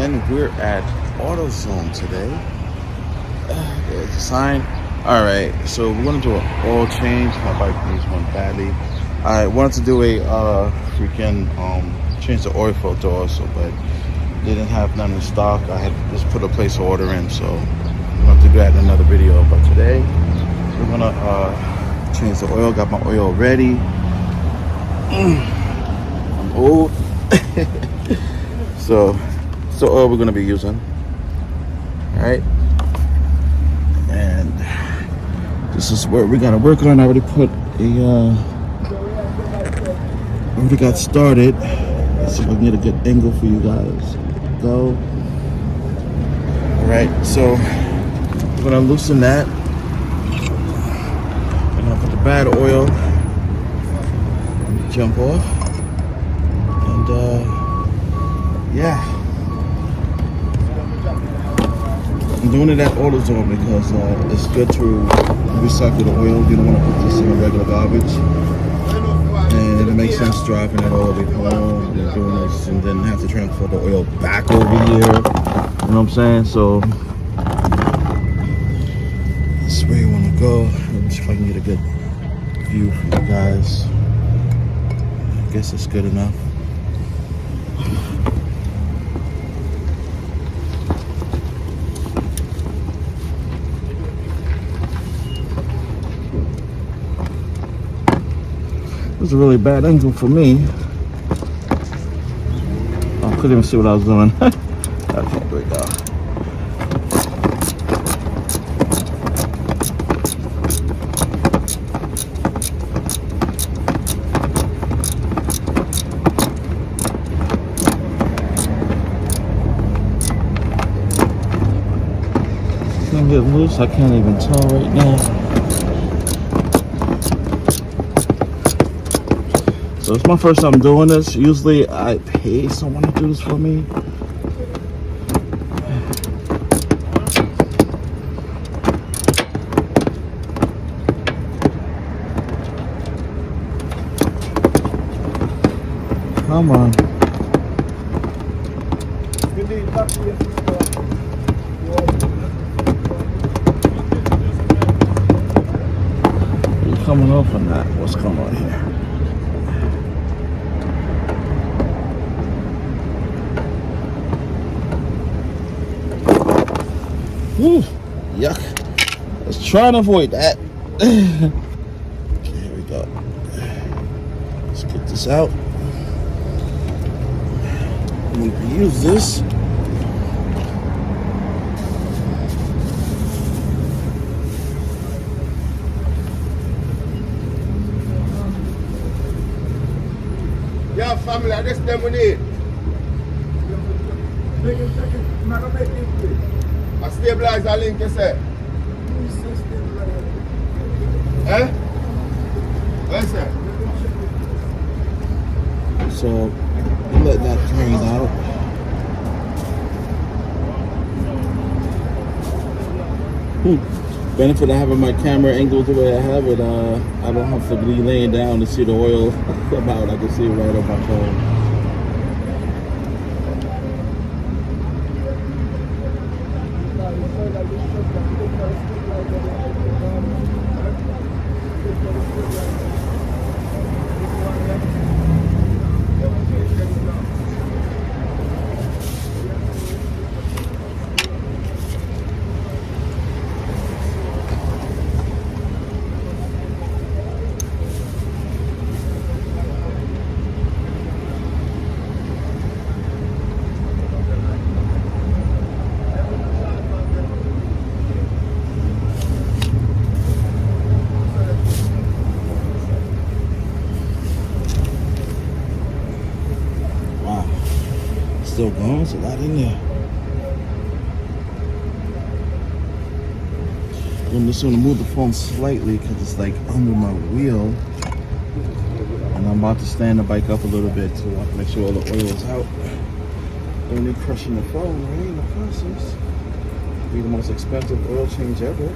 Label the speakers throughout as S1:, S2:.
S1: gentlemen, we're at AutoZone today. There's a sign. Alright, so we're going to do an oil change. My bike needs one badly. I wanted to do a freaking change the oil filter also, but they didn't have none in stock. I had just put a place order in, so I'm going to have to do that in another video. But today, we're going to change the oil. Got my oil ready. I'm old. So it's the oil we're going to be using. Alright. And this is where we got to work on. I already put already got started. Let's see if I can get a good angle for you guys. Go. Alright, so I'm going to loosen that. And I'll put the bad oil. Jump off. And yeah, I'm doing it at AutoZone because it's good to recycle the oil. You don't want to put this in a regular garbage, and it makes sense driving it all the way home and doing this, and then have to transfer the oil back over here. You know what I'm saying? So that's where you want to go. Let me see if I can get a good view for you guys. I guess it's good enough. It was a really bad angle for me. I couldn't even see what I was doing. Okay, here we go. It's gonna get loose. I can't even tell right now. So it's my first time doing this. Usually I pay someone to do this for me. Come on. You're coming off on that. What's going on here? Whew, yuck. Let's try and avoid that. Okay, here we go. Let's get this out. We can use this.
S2: Yeah, family, that's them we need. A stabilizer link, you say? Eh? What's that?
S1: So, let that drain out. Benefit of having my camera angled the way I have it, I don't have to be laying down to see the oil come out. I can see it right on my phone. Still going, there's a lot in there. I'm just gonna move the phone slightly because it's like under my wheel. And I'm about to stand the bike up a little bit to make sure all the oil is out. Don't need crushing the phone, right? In the process. Be the most expensive oil change ever.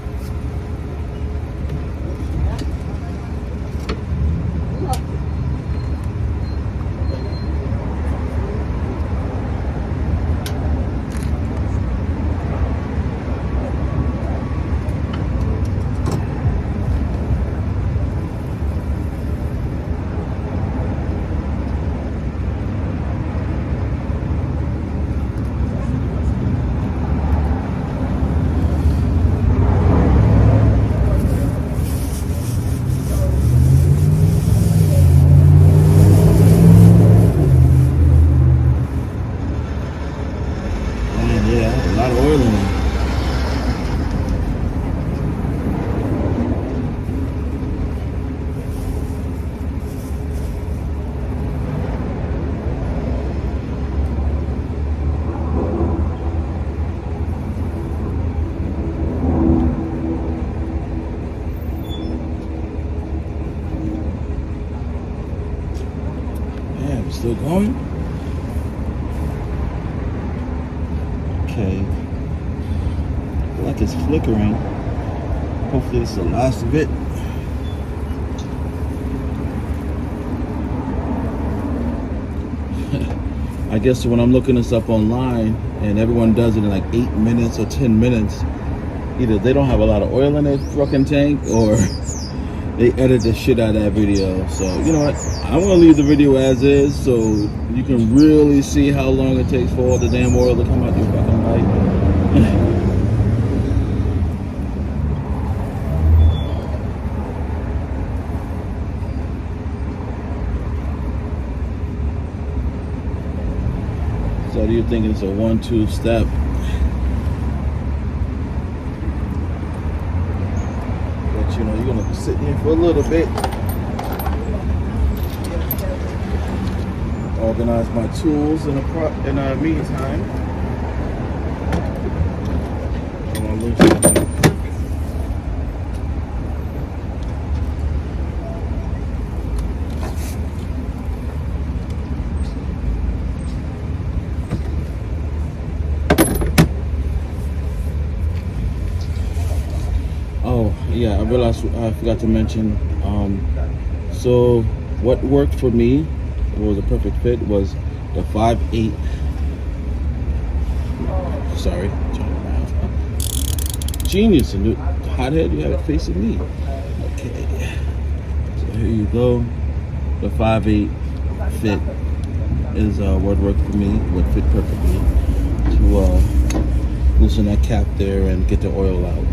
S1: Still going? Okay. I feel like it's flickering. Hopefully this is the last of it. I guess when I'm looking this up online and everyone does it in like 8 minutes or 10 minutes, either they don't have a lot of oil in their fucking tank or they edit the shit out of that video. So, you know what? I'm gonna leave the video as is so you can really see how long it takes for all the damn oil to come out your fucking light. So you're thinking it's a 1-2 step. But you know, you're gonna be sitting here for a little bit. Organize my tools in the meantime. I'm gonna lose something. Oh yeah, I realized I forgot to mention. So what worked for me, it was a perfect fit, was the 5/8. Sorry, turn around. Genius, and hothead, you have it facing me. Okay, so here you go. The 5/8 fit is what worked for me. What fit perfectly to loosen that cap there and get the oil out.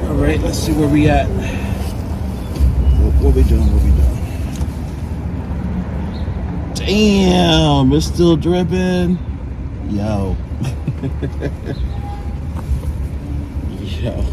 S1: Alright, let's see where we at. What we doing? Damn, it's still dripping. Yo. Yo.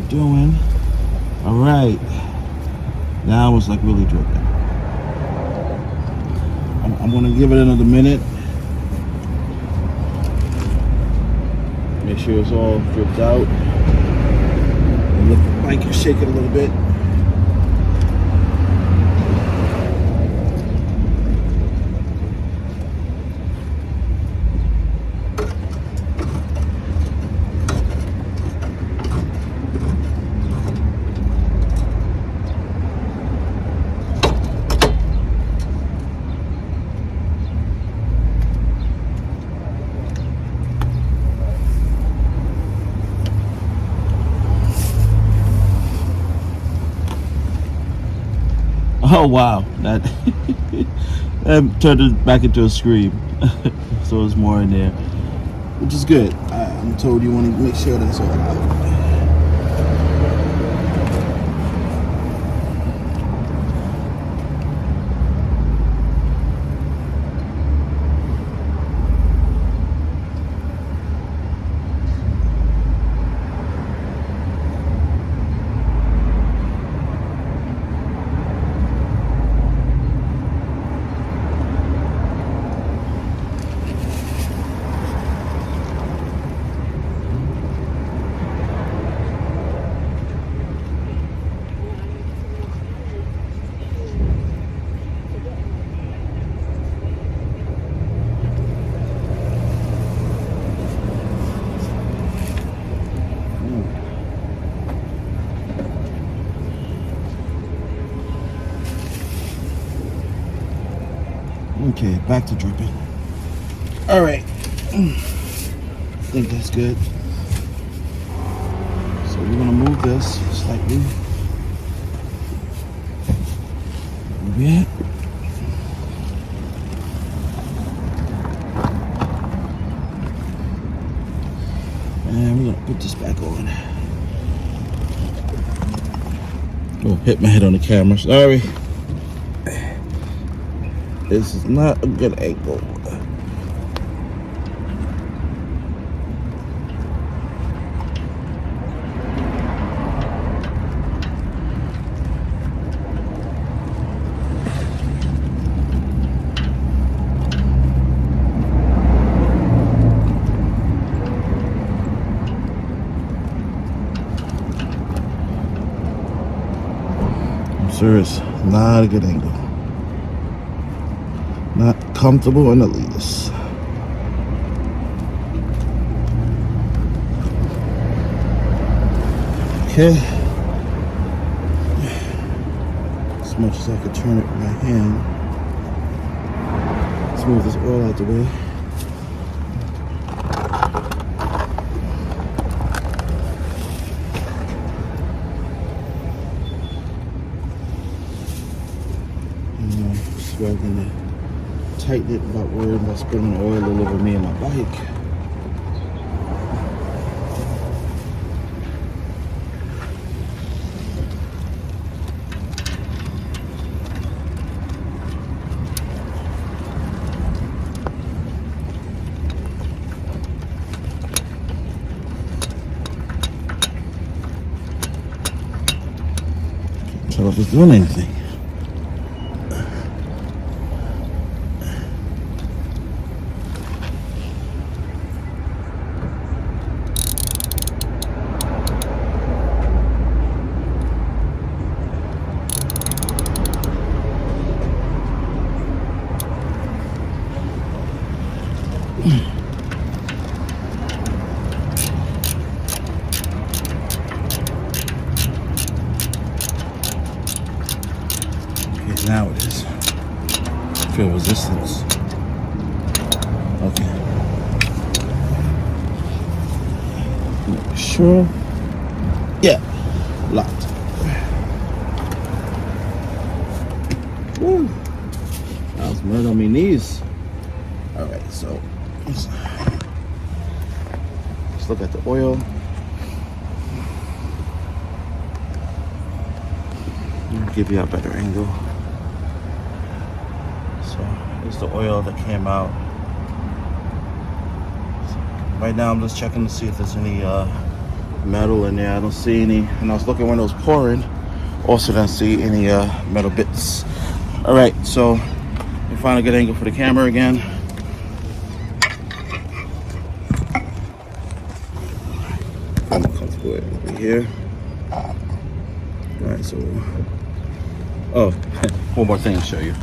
S1: Doing all right. Now it's like really dripping. I'm gonna give it another minute, make sure it's all dripped out, and let the bike shake it a little bit. Oh wow, that that turned it back into a scream. So there's more in there, which is good. I'm told you want to make sure that's all out. Okay, back to dripping. All right. I think that's good. So we're gonna move this slightly. Move it. And we're gonna put this back on. Oh, hit my head on the camera. Sorry. This is not a good angle. I'm serious, not a good angle. Not comfortable in the least. Okay. As much as I could turn it with my hand. Let's move this oil out the way. So I'm gonna tighten it without worrying about spilling oil all over me and my bike. Can't tell if it's doing anything. Okay, now it is. Feel resistance. Okay. Sure. Yeah. Locked. Woo. I was murder on my knees. All right, so let's look at the oil. I'll give you a better angle. So this is the oil that came out. So right now I'm just checking to see if there's any metal in there. I don't see any. And I was looking when it was pouring. Also didn't see any metal bits. All right, so we find a good angle for the camera again. I'm comfortable over here. All right, so oh, one more thing to show you.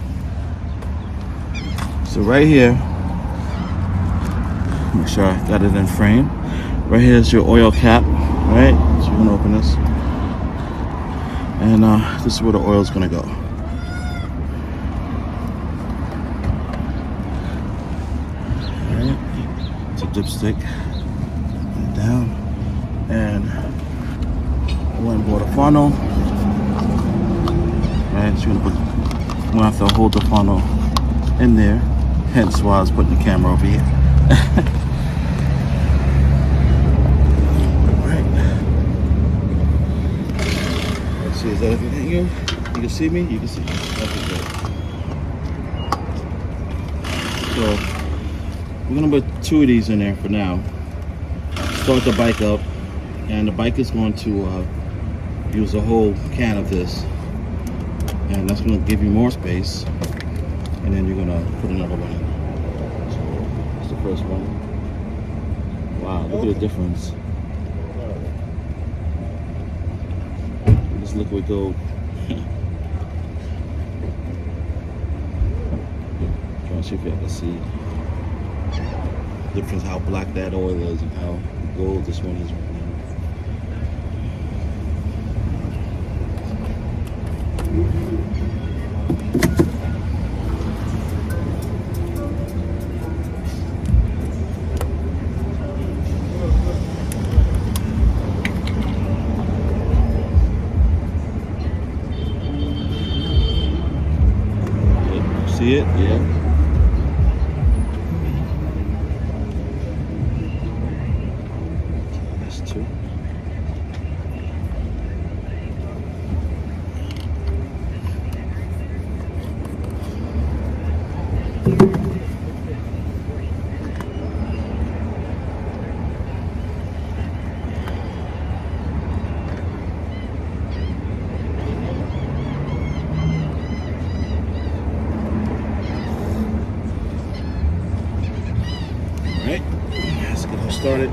S1: So right here, make sure I got it in frame. Right here is your oil cap, right? So you're gonna open this, and this is where the oil is gonna go. All right, it's a dipstick. Down, and I went and bought a funnel. Right, so you're gonna have to hold the funnel in there. Hence why I was putting the camera over here. Alright. Let's see, is that everything here? You can see me? You can see me. Okay, good. So, we're gonna put 2 of these in there for now. Start the bike up, and the bike is going to use a whole can of this. And that's going to give you more space, and then you're going to put another one in. So that's the first one. Wow, look at the difference. This liquid gold. Trying to see if y'all can see the difference, how black that oil is and how gold this one is right now. see it? Yeah. That's 2. Alright, let's get her started.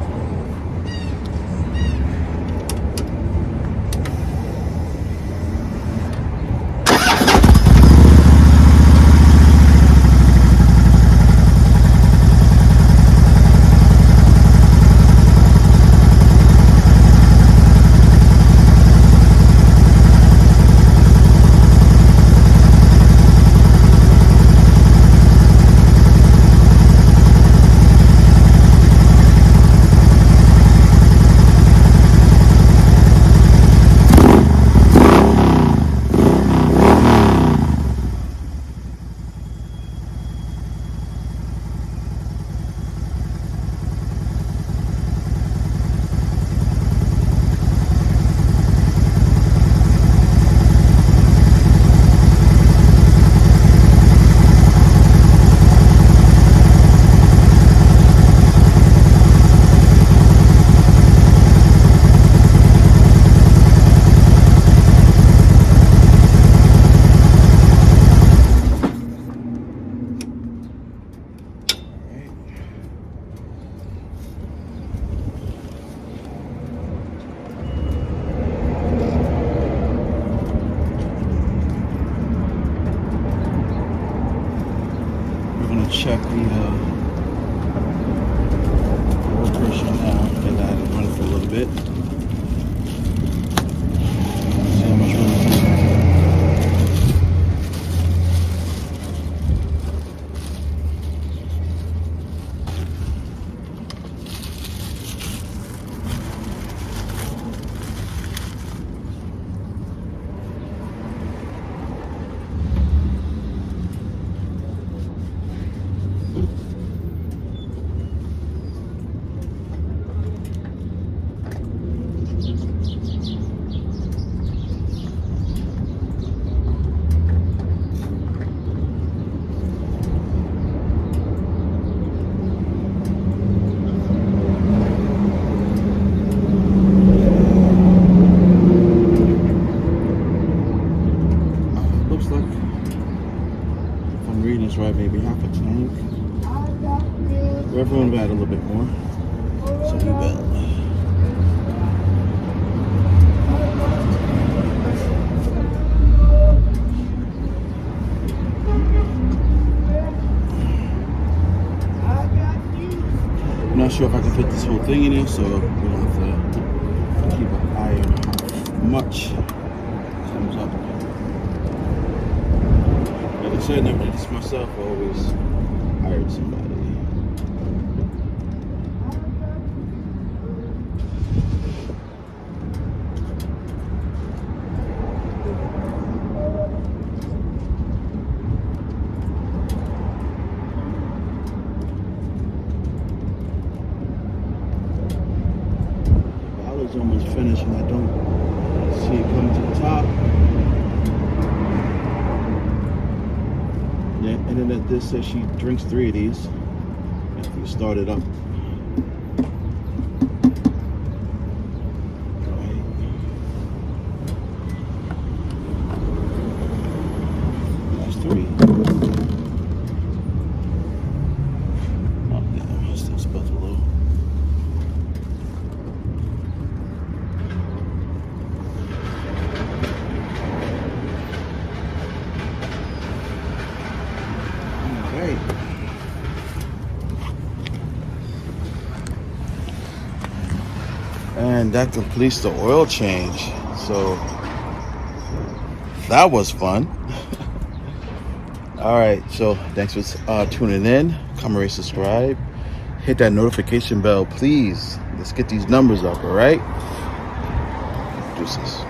S1: Check the oil pressure now, and I had it run for a little bit. See how much room it is. Right, maybe half a tank. Everyone will add a little bit more. So we bet. I'm not sure if I can fit this whole thing in here, so we don't have to keep an eye on how much comes up. Like I said, I never did this myself. I always hired somebody. The almost finished, and I don't see it coming to the top. Yeah, and then at this says she drinks 3 of these after you start it up. Right. That's 3. Oh, damn, I still spelled a little. And that completes the oil change. So that was fun. All right, so thanks for tuning in. Comment, rate, subscribe, hit that notification bell, please. Let's get these numbers up. All right, deuces.